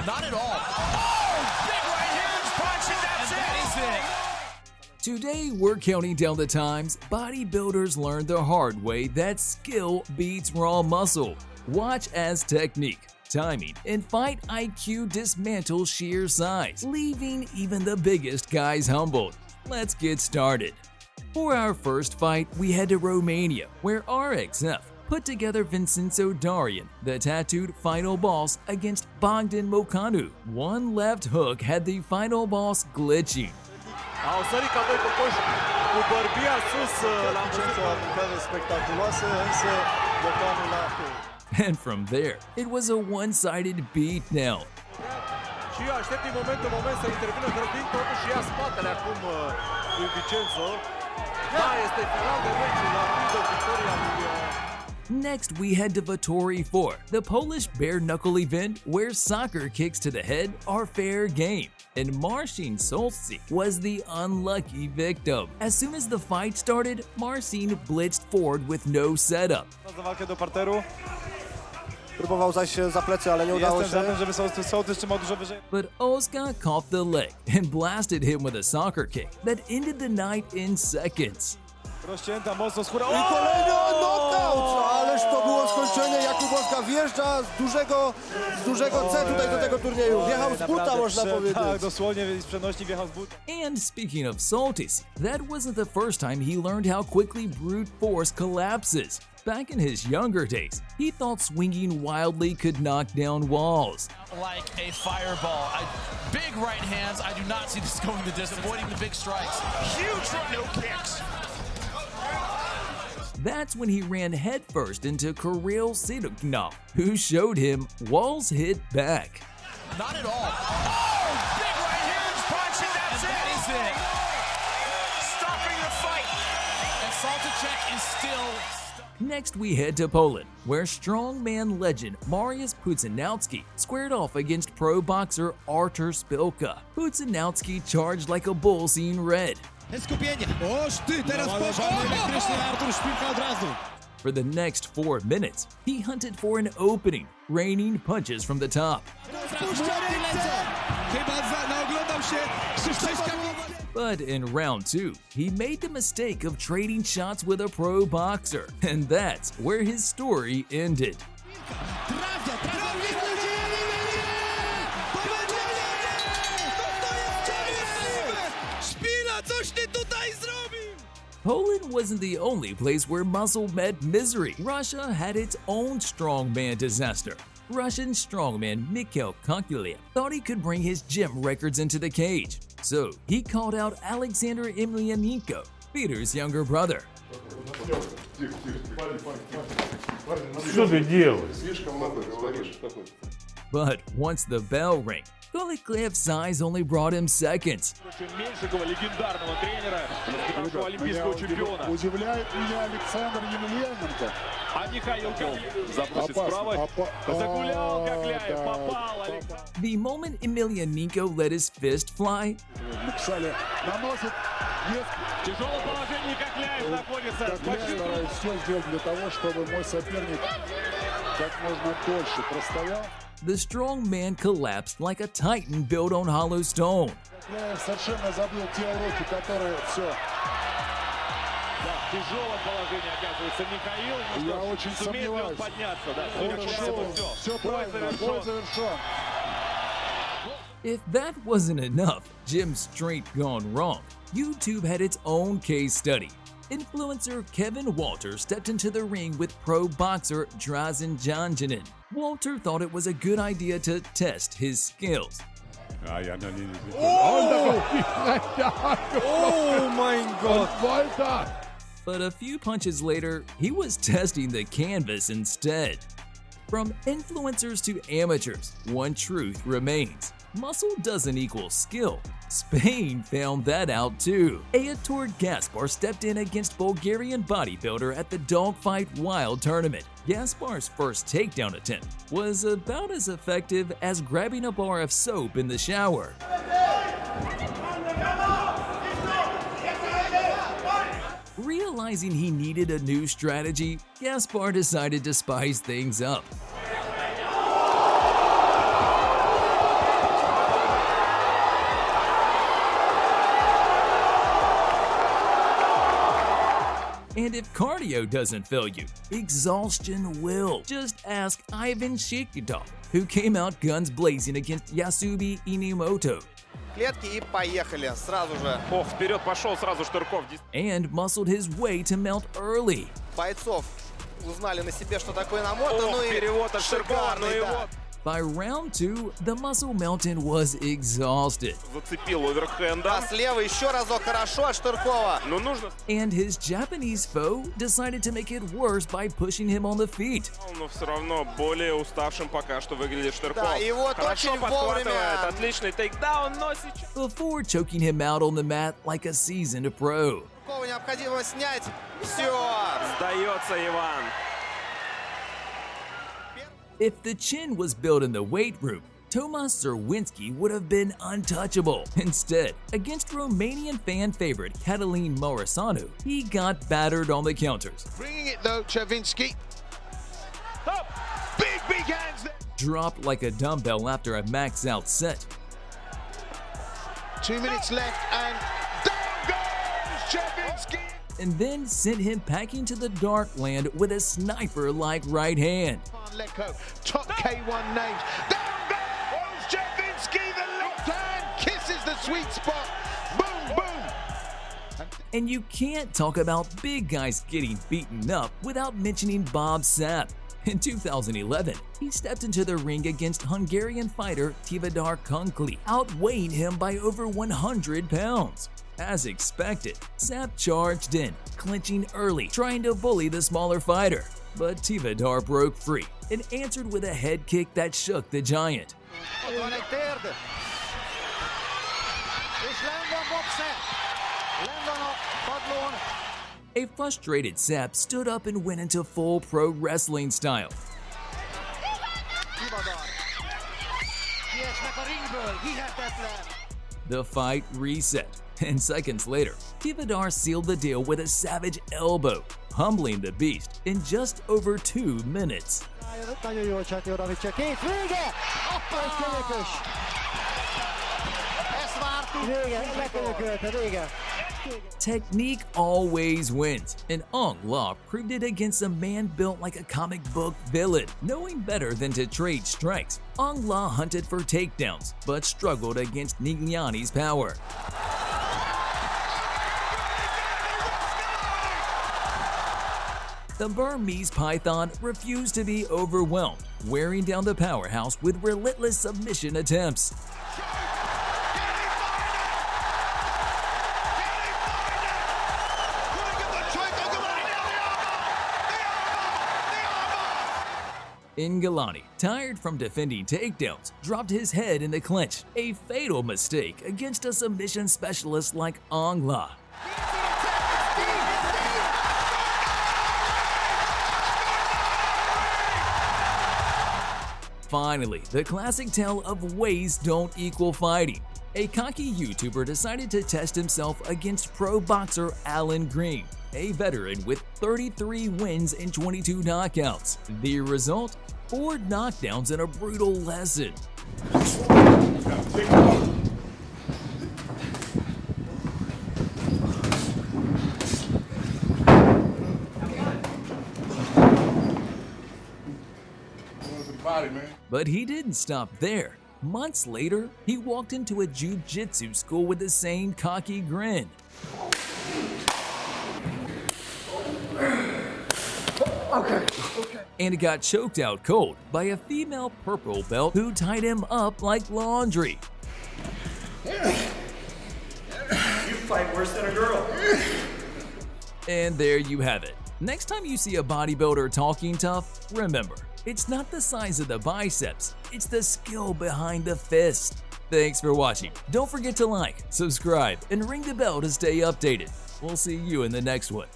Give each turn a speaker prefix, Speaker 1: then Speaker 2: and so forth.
Speaker 1: Not at all. Oh, big right hand punch, and that's it.
Speaker 2: Today, we're counting down the times bodybuilders learned the hard way that skill beats raw muscle. Watch as technique, timing, and fight IQ dismantle sheer size, leaving even the biggest guys humbled. Let's get started. For our first fight, we head to Romania, where RXF put together Vincenzo Darian, the tattooed final boss, against Bogdan Mocanu. One left hook had the final boss glitching.
Speaker 3: Au sărit ca doi cocoși cu bărbia sus la început. O aruncare spectaculoasă, însă Mocanu l-a
Speaker 2: And from there, it was a one-sided beatdown.
Speaker 3: Și aștept din moment în moment să intervină Grădin, totuși ia spatele acum lui Vincenzo. Da, este final de meci, la prindă victoria lui...
Speaker 2: Next, we head to Vittoria 4, the Polish bare knuckle event where soccer kicks to the head are fair game, and Marcin Solci was the unlucky victim. As soon as the fight started, Marcin blitzed forward with no setup.
Speaker 3: Za walkę do parteru. Próbował zaś za plecy, ale nie udało się. Jestem żeby Sołtys trzymał dużo wyżej.
Speaker 2: But Oska caught the leg and blasted him with a soccer kick that ended the night in seconds.
Speaker 3: Rozcięta mocno skóra. I kolejny knockout! Ależ to było skończenie. Jakub Oska wjeżdża z dużego C tutaj do tego turnieju. Wjechał z buta, można powiedzieć. Tak, dosłownie z przenośni wjechał z buta.
Speaker 2: And speaking of Soltis, that wasn't the first time he learned how quickly brute force collapses. Back in his younger days, he thought swinging wildly could knock down walls.
Speaker 1: Like a fireball. Big right hands. I do not see this going the distance. Avoiding the big strikes. Huge front no kicks.
Speaker 2: That's when he ran headfirst into Kirill Siduknov, who showed him walls hit back.
Speaker 1: Not at all. Oh, big right hand punch, and that's it. That is it. Stopping the fight. And Saltacek is still stuck.
Speaker 2: Next, we head to Poland, where strongman legend Mariusz Pudzianowski squared off against pro boxer Artur Szpilka. Pudzianowski charged like a bull seeing red. For the next 4 minutes, he hunted for an opening, raining punches from the top. But in round 2, he made the mistake of trading shots with a pro boxer, and that's where his story ended. Poland wasn't the only place where muscle met misery. Russia had its own strongman disaster. Russian strongman Mikhail Kokulev thought he could bring his gym records into the cage. So he called out Alexander Emelianenko, Peter's younger brother. But once the bell rang, Koleklev's size only brought him seconds. The moment Emelianenko let his fist fly, the strong man collapsed like a titan built on hollow stone. If that wasn't enough, gym strength gone wrong, YouTube had its own case study. Influencer Kevin Walter stepped into the ring with pro boxer Drazen Janjanin. Walter thought it was a good idea to test his skills.
Speaker 3: Oh my God!
Speaker 2: But a few punches later, he was testing the canvas instead. From influencers to amateurs, one truth remains. Muscle doesn't equal skill. Spain found that out too. Aitor Gaspar stepped in against Bulgarian bodybuilder at the Dogfight Wild tournament. Gaspar's first takedown attempt was about as effective as grabbing a bar of soap in the shower. Realizing he needed a new strategy, Gaspar decided to spice things up. And if cardio doesn't fail you, exhaustion will. Just ask Ivan Shikitov, who came out guns blazing against Yasubi Inamoto.
Speaker 3: Клетки и поехали сразу же.
Speaker 1: Ох, вперед пошел сразу Штырков.
Speaker 2: And muscled his way to mount early.
Speaker 3: Бойцов узнали на себе, что такое намотано.
Speaker 1: Ох, перевод от Штыркова, ну и вот.
Speaker 2: By round 2, the muscle mountain was exhausted.
Speaker 1: Зацепил оверхенда.
Speaker 3: А слева еще разок хорошо от Штыркова.
Speaker 1: Ну нужно.
Speaker 2: And his Japanese foe decided to make it worse by pushing him on the feet.
Speaker 1: Но все равно более уставшим пока что выглядит Штырков.
Speaker 3: Да, и вот
Speaker 1: Хорошо
Speaker 3: очень
Speaker 1: подхватывает.
Speaker 3: вовремя.
Speaker 1: Отличный тейкдаун, но сейчас...
Speaker 2: Before choking him out on the mat like a seasoned pro.
Speaker 3: Штыркова необходимо снять. Все.
Speaker 1: Сдается Иван.
Speaker 2: If the chin was built in the weight room, Tomasz Zerwinski would have been untouchable. Instead, against Romanian fan favorite Catalin Morisanu, he got battered on the counters.
Speaker 4: Bringing it though, Chervinsky. Oh, big hands there.
Speaker 2: Dropped like a dumbbell after a max-out set.
Speaker 4: 2 minutes left and down goes Chervinsky.
Speaker 2: And then sent him packing to the dark land with a sniper-like right hand.
Speaker 4: Leko, top K1 names. Down goes Chervinsky, the left hand kisses the sweet spot. Boom, boom.
Speaker 2: And you can't talk about big guys getting beaten up without mentioning Bob Sapp. In 2011, he stepped into the ring against Hungarian fighter Tivadar Kunkli, outweighing him by over 100 pounds. As expected, Sapp charged in, clinching early, trying to bully the smaller fighter. But Tivadar broke free and answered with a head kick that shook the giant. A frustrated Sapp stood up and went into full pro wrestling style. The fight reset, and seconds later, Tivadar sealed the deal with a savage elbow, humbling the beast in just over 2 minutes. Technique always wins, and Ong La proved it against a man built like a comic book villain. Knowing better than to trade strikes, Ong La hunted for takedowns, but struggled against Nigliani's power. The Burmese Python refused to be overwhelmed, wearing down the powerhouse with relentless submission attempts. Ngalani, tired from defending takedowns, dropped his head in the clinch, a fatal mistake against a submission specialist like Ong La. Finally, the classic tale of ways don't equal fighting. A cocky YouTuber decided to test himself against pro boxer Alan Green, a veteran with 33 wins and 22 knockouts. The result? 4 knockdowns and a brutal lesson. But he didn't stop there. Months later, he walked into a jiu-jitsu school with the same cocky grin. And got choked out cold by a female purple belt who tied him up like laundry.
Speaker 5: You fight worse than a girl.
Speaker 2: And there you have it. Next time you see a bodybuilder talking tough, remember, it's not the size of the biceps, it's the skill behind the fist. Thanks for watching. Don't forget to like, subscribe, and ring the bell to stay updated. We'll see you in the next one.